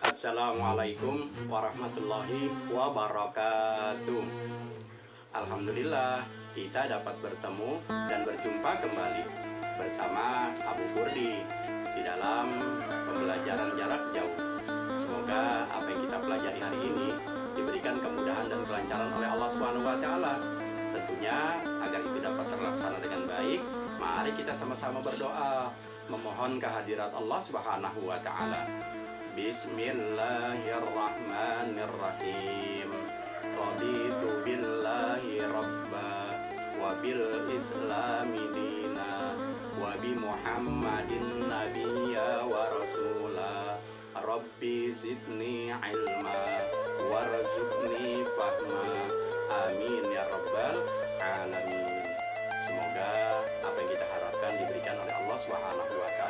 Assalamualaikum warahmatullahi wabarakatuh. Alhamdulillah kita dapat bertemu dan berjumpa kembali bersama Abu Burdi di dalam pembelajaran jarak jauh. Semoga apa yang kita pelajari hari ini diberikan kemudahan dan kelancaran oleh Allah SWT. Tentunya agar itu dapat terlaksana dengan baik, mari kita sama-sama berdoa memohon kehadirat Allah SWT. Bismillahirrahmanirrahim. Raditu billahi rabba wa bil islami dina wa bi muhammadin nabiyya wa rasula. Rabbi zidni ilma warzuqni fahma. Amin ya rabbal alamin. Semoga apa yang kita harapkan diberikan oleh Allah SWT,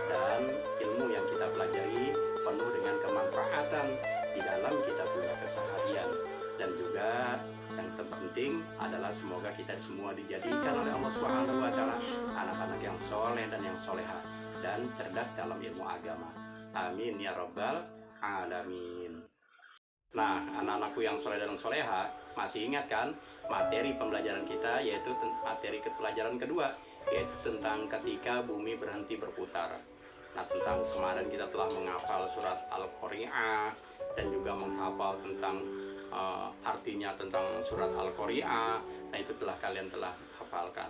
dan ilmu yang kita pelajari penuh dengan kemanfaatan di dalam kita punya keseharian. Dan juga yang terpenting adalah semoga kita semua dijadikan oleh Allah SWT anak-anak yang soleh dan yang soleha dan cerdas dalam ilmu agama. Amin ya rabbal alamin. Nah, anak-anakku yang soleh dan soleha, masih ingat kan materi pembelajaran kita, yaitu materi pelajaran kedua, yaitu tentang ketika bumi berhenti berputar. Nah, tentang kemarin kita telah menghafal surat Al-Qari'ah dan juga menghafal tentang artinya tentang surat Al-Qari'ah. Nah, itu kalian telah hafalkan.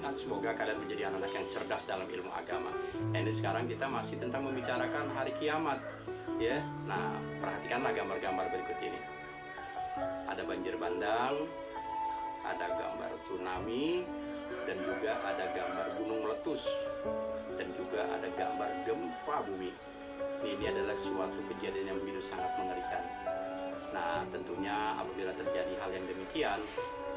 Nah, semoga kalian menjadi anak-anak yang cerdas dalam ilmu agama. Nah, ini sekarang kita masih tentang membicarakan hari kiamat, ya. Nah, perhatikanlah gambar-gambar berikut ini. Ada banjir bandang, ada gambar tsunami, dan juga ada gambar gunung meletus, dan juga ada gambar gempa bumi. Ini adalah suatu kejadian yang begitu sangat mengerikan. Nah, tentunya apabila terjadi hal yang demikian,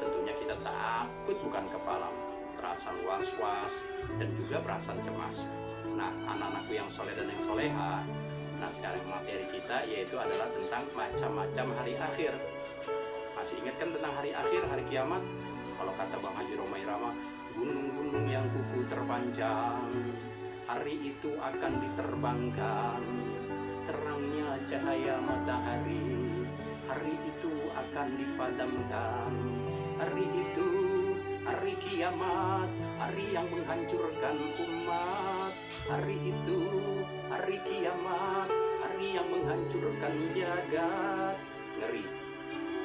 tentunya kita takut bukan kepalang, perasaan was-was dan juga perasaan cemas. Nah, anak-anakku yang soleh dan yang soleha, nah sekarang materi kita yaitu adalah tentang macam-macam hari akhir. Masih ingat kan tentang hari akhir, hari kiamat? Kalau kata Bang Haji Romai Rama, gunung-gunung yang kuku terpanjang, hari itu akan diterbangkan terangnya cahaya matahari, hari itu akan dipadamkan. Hari itu hari kiamat, hari yang menghancurkan umat. Hari itu hari kiamat, hari yang menghancurkan jagat. Ngeri.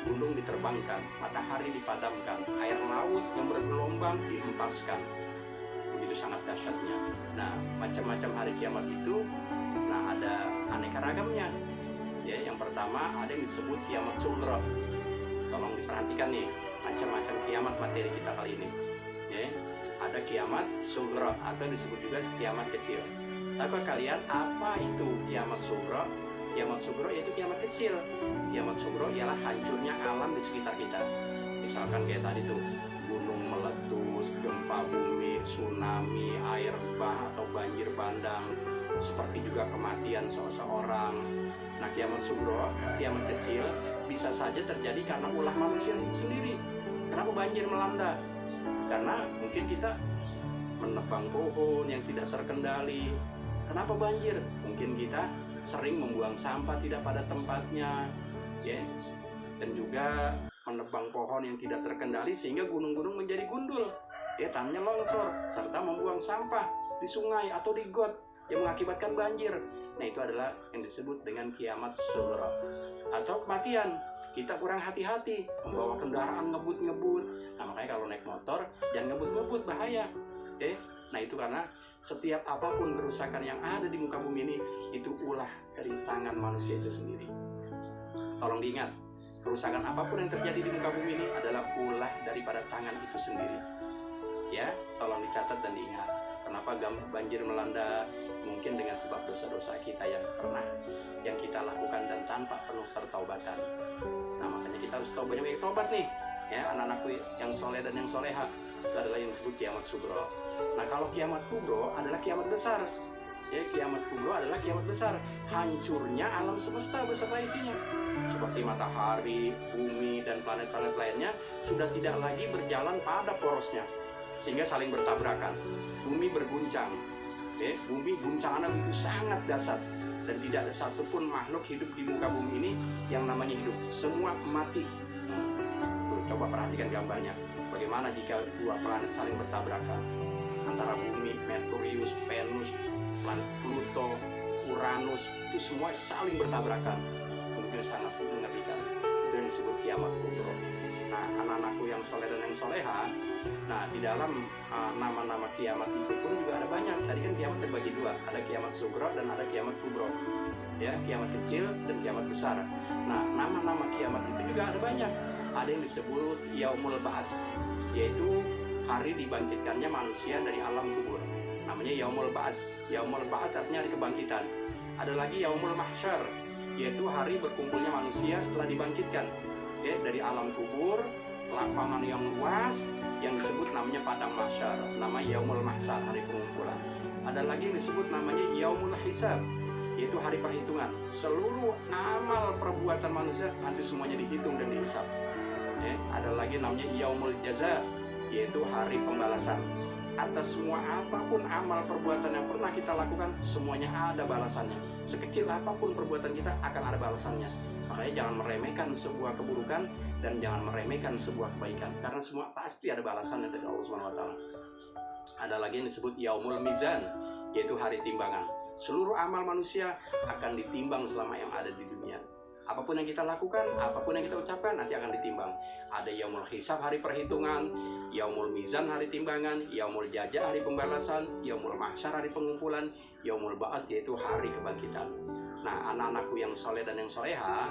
Gunung diterbangkan, matahari dipadamkan, air laut yang bergelombang dihempaskan. Begitu sangat dahsyatnya. Nah, macam-macam hari kiamat itu, nah ada aneka ragamnya. Ya, yang pertama ada yang disebut kiamat sughra. Tolong diperhatikan nih, macam-macam kiamat materi kita kali ini. Ya, ada kiamat sughra atau disebut juga kiamat kecil. Tahu kalian apa itu kiamat sughra? Kiamat sughra yaitu kiamat kecil. Kiamat sughra ialah hancurnya alam di sekitar kita. Misalkan kayak tadi tuh, gunung meletus, gempa bumi, tsunami, air bah atau banjir bandang, seperti juga kematian seseorang. Nah, kiamat sughra, kiamat kecil bisa saja terjadi karena ulah manusia sendiri. Kenapa banjir melanda? Karena mungkin kita menebang pohon yang tidak terkendali. Kenapa banjir? Mungkin kita sering membuang sampah tidak pada tempatnya, ya, dan juga menebang pohon yang tidak terkendali sehingga gunung-gunung menjadi gundul, ya, tanahnya longsor, serta membuang sampah di sungai atau di got yang mengakibatkan banjir. Nah, itu adalah yang disebut dengan kiamat sughra. Atau kematian, kita kurang hati-hati membawa kendaraan ngebut-ngebut. Nah, makanya kalau naik motor jangan ngebut-ngebut, bahaya, ya. Nah, itu karena setiap apapun kerusakan yang ada di muka bumi ini, itu ulah dari tangan manusia itu sendiri. Tolong diingat, kerusakan apapun yang terjadi di muka bumi ini adalah ulah daripada tangan itu sendiri. Ya, tolong dicatat dan diingat. Kenapa banjir melanda? Mungkin dengan sebab dosa-dosa kita yang kita lakukan dan tanpa penuh pertaubatan. Nah, makanya kita harus banyak tobat nih. Ya, anak-anakku yang soleh dan yang soleha, itu adalah yang disebut kiamat sughra. Nah, kalau kiamat kubro adalah kiamat besar. Ya, kiamat kubro adalah kiamat besar, hancurnya alam semesta beserta isinya, seperti matahari, bumi, dan planet-planet lainnya sudah tidak lagi berjalan pada porosnya. sehingga saling bertabrakan. Bumi berguncang, bumi guncangannya itu sangat dahsyat, dan tidak ada satupun makhluk hidup di muka bumi ini yang namanya hidup, semua mati. Tuh, coba perhatikan gambarnya, bagaimana jika dua planet saling bertabrakan, antara bumi, Merkurius, Venus, planet Pluto, Uranus, itu semua saling bertabrakan. Mungkin sangat mengerikan. Itu yang disebut kiamat kubro. Nah, anak-anakku yang soleh dan yang soleha, nah di dalam nama-nama kiamat itu pun juga ada banyak. Tadi kan kiamat terbagi dua, ada kiamat sugro dan ada kiamat kubro, ya, kiamat kecil dan kiamat besar. Nah, nama-nama kiamat itu juga ada banyak. Ada yang disebut yaumul ba'ats, yaitu hari dibangkitkannya manusia dari alam kubur, namanya yaumul ba'ats. Yaumul ba'ats artinya hari kebangkitan. Ada lagi yaumul mahsyar, yaitu hari berkumpulnya manusia setelah dibangkitkan, ya, dari alam kubur, lapangan yang luas yang disebut namanya padang mahsyar, nama yaumul mahsyar, hari pengumpulan. Ada lagi yang disebut namanya yaumul hisab, yaitu hari perhitungan. Seluruh amal perbuatan manusia nanti semuanya dihitung dan dihisab. Ya, ada lagi namanya yaumul jaza, yaitu hari pembalasan. Atas semua apapun amal perbuatan yang pernah kita lakukan, semuanya ada balasannya. Sekecil apapun perbuatan kita akan ada balasannya. Makanya jangan meremehkan sebuah keburukan dan jangan meremehkan sebuah kebaikan, karena semua pasti ada balasannya dari Allah SWT. Ada lagi yang disebut yaumul mizan, yaitu hari timbangan. Seluruh amal manusia akan ditimbang selama yang ada di dunia. Apapun yang kita lakukan, apapun yang kita ucapkan, nanti akan ditimbang. Ada yaumul hisab, hari perhitungan, yaumul mizan, hari timbangan, yaumul jaza, hari pembalasan, yaumul mahsyar, hari pengumpulan, yaumul ba'ats, yaitu hari kebangkitan. Nah, anak-anakku yang soleh dan yang soleha,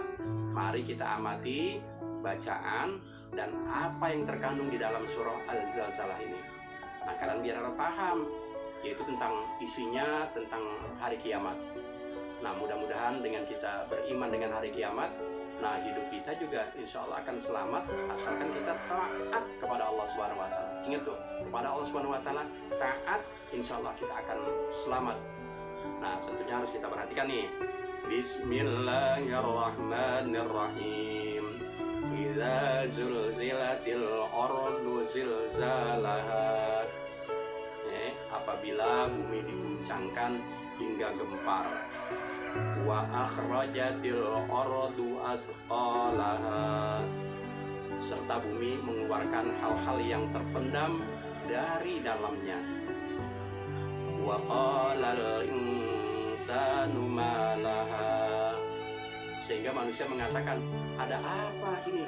mari kita amati bacaan dan apa yang terkandung di dalam surah Al-Zalzalah ini. Nah, kalian biar paham, yaitu tentang isinya, tentang hari kiamat. Nah, mudah-mudahan dengan kita beriman dengan hari kiamat, nah hidup kita juga insya Allah akan selamat, asalkan kita taat kepada Allah Subhanahu Wa Taala. Ingat tuh, kepada Allah Subhanahu Wa Taala taat, insya Allah kita akan selamat. Nah, tentunya harus kita perhatikan nih. Bismillahirrahmanirrahim. Idza zulzilatil ardu zilzalaha. Apabila bumi diguncangkan hingga gempar. Wa akhrajatil ardu athqalaha, serta bumi mengeluarkan hal-hal yang terpendam dari dalamnya. Wa qalal insanu ma laha, sehingga manusia mengatakan, ada apa ini?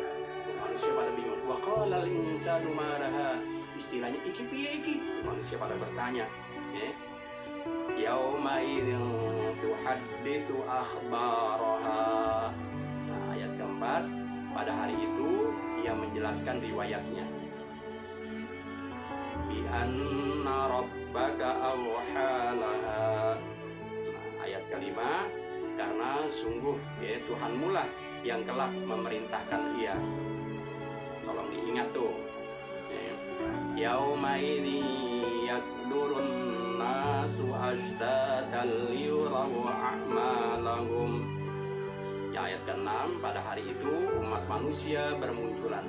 Manusia pada bingung. Wa qalal insanu ma laha, istilahnya iki-iki, manusia pada bertanya, ya. Yauma idzin tuhadditsu akhbaraha. Nah, ayat keempat, pada hari itu ia menjelaskan riwayatnya. Bi anna rabbaka awhalaha. Nah, ayat kelima, karena sungguh ya Tuhanmu lah yang kelak memerintahkan ia. Tolong diingat tuh. Yauma idzi yasdurun nasu ashtatan liyuraw a'malahum. Ya, ayat ke-6, pada hari itu umat manusia bermunculan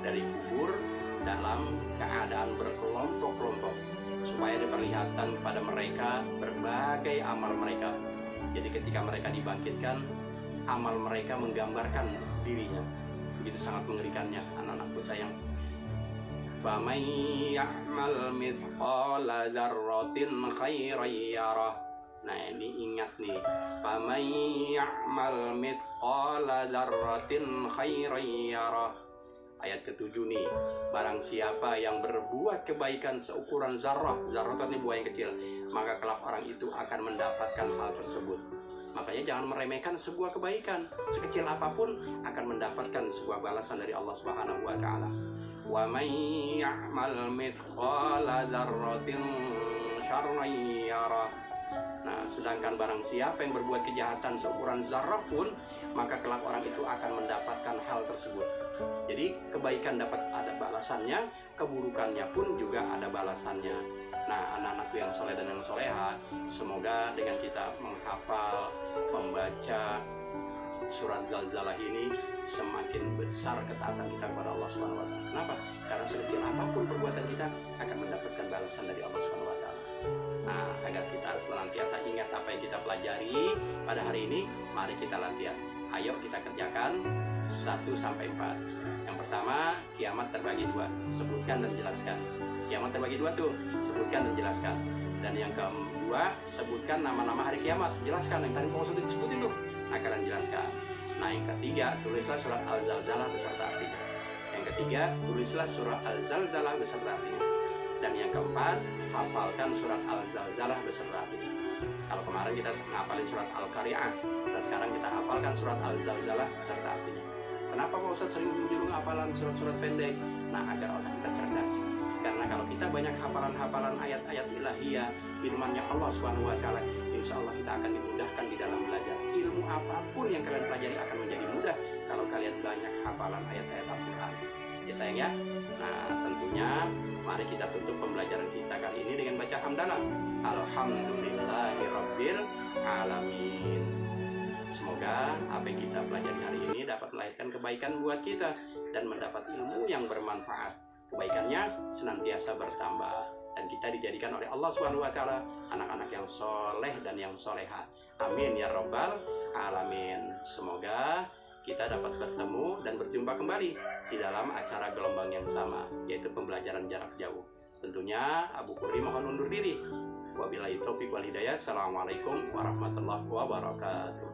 dari kubur dalam keadaan berkelompok-kelompok, supaya diperlihatkan kepada mereka berbagai amal mereka. Jadi ketika mereka dibangkitkan, amal mereka menggambarkan dirinya. Begitu sangat mengerikannya, anak-anakku sayang. فَمَنْ يَعْمَلْ مِثْقَالَ ذَرَّةٍ خَيْرًا يَرَهُ. Nah, ini ingat nih. فَمَنْ يَعْمَلْ مِثْقَالَ ذَرَّةٍ خَيْرًا يَرَهُ. Ayat ke-7 nih. Barang siapa yang berbuat kebaikan seukuran zarrah, zarrah itu artinya buah yang kecil, maka kelak orang itu akan mendapatkan hal tersebut. Makanya jangan meremehkan sebuah kebaikan. Sekecil apapun akan mendapatkan sebuah balasan dari Allah Subhanahu wa Ta'ala. Wa may ya'mal mithqala dzarratin syarran yarah. Nah, sedangkan barang siapa yang berbuat kejahatan seukuran zarrah pun, maka kelak orang itu akan mendapatkan hal tersebut. Jadi kebaikan dapat ada balasannya, keburukannya pun juga ada balasannya. Nah, anak-anakku yang soleh dan yang soleha, semoga dengan kita menghafal, membaca, surat Zalzalah ini semakin besar ketaatan kita kepada Allah Subhanahu wa taala. Kenapa? Karena sekecil apapun perbuatan kita akan mendapatkan balasan dari Allah Subhanahu wa taala. Nah, agar kita senantiasa ingat apa yang kita pelajari pada hari ini, mari kita latihan. Ayo kita kerjakan 1 sampai 4. Yang pertama, kiamat terbagi 2. Sebutkan dan jelaskan. Kiamat terbagi 2 tuh, sebutkan dan jelaskan. Dan yang kedua, sebutkan nama-nama hari kiamat. Jelaskan, yang tadi Pak Ustadz disebutin tuh. Nah, kalian jelaskan. Nah, yang ketiga, tulislah surat Al-Zalzalah beserta artinya. Yang ketiga, tulislah surat Al-Zalzalah beserta artinya. Dan yang keempat, hafalkan surat Al-Zalzalah beserta artinya. Kalau kemarin kita ngapalin surat Al-Qari'ah, nah sekarang kita hafalkan surat Al-Zalzalah beserta artinya. Kenapa Pak Ustadz sering menyuruh hafalan surat-surat pendek? Nah, agar otak kita cerdas. Karena kalau kita banyak hafalan-hafalan ayat-ayat ilahiyah, firman-Nya Allah Subhanahu wa taala, insya Allah kita akan dimudahkan di dalam belajar. Ilmu apapun yang kalian pelajari akan menjadi mudah kalau kalian banyak hafalan ayat-ayat Al-Qur'an. Ya sayang ya. Nah, tentunya mari kita tutup pembelajaran kita kali ini dengan baca hamdalah. Alhamdulillahirabbil alamin. Semoga apa yang kita pelajari hari ini dapat melahirkan kebaikan buat kita dan mendapat ilmu yang bermanfaat. Kebaikannya senantiasa bertambah dan kita dijadikan oleh Allah Subhanahu wa taala anak-anak yang soleh dan yang soleha. Amin ya rabbal alamin. Semoga kita dapat bertemu dan berjumpa kembali di dalam acara gelombang yang sama, yaitu pembelajaran jarak jauh. Tentunya Abu Kurdi mohon undur diri. Wabillahi taufiq wal hidayah. Assalamualaikum warahmatullahi wabarakatuh.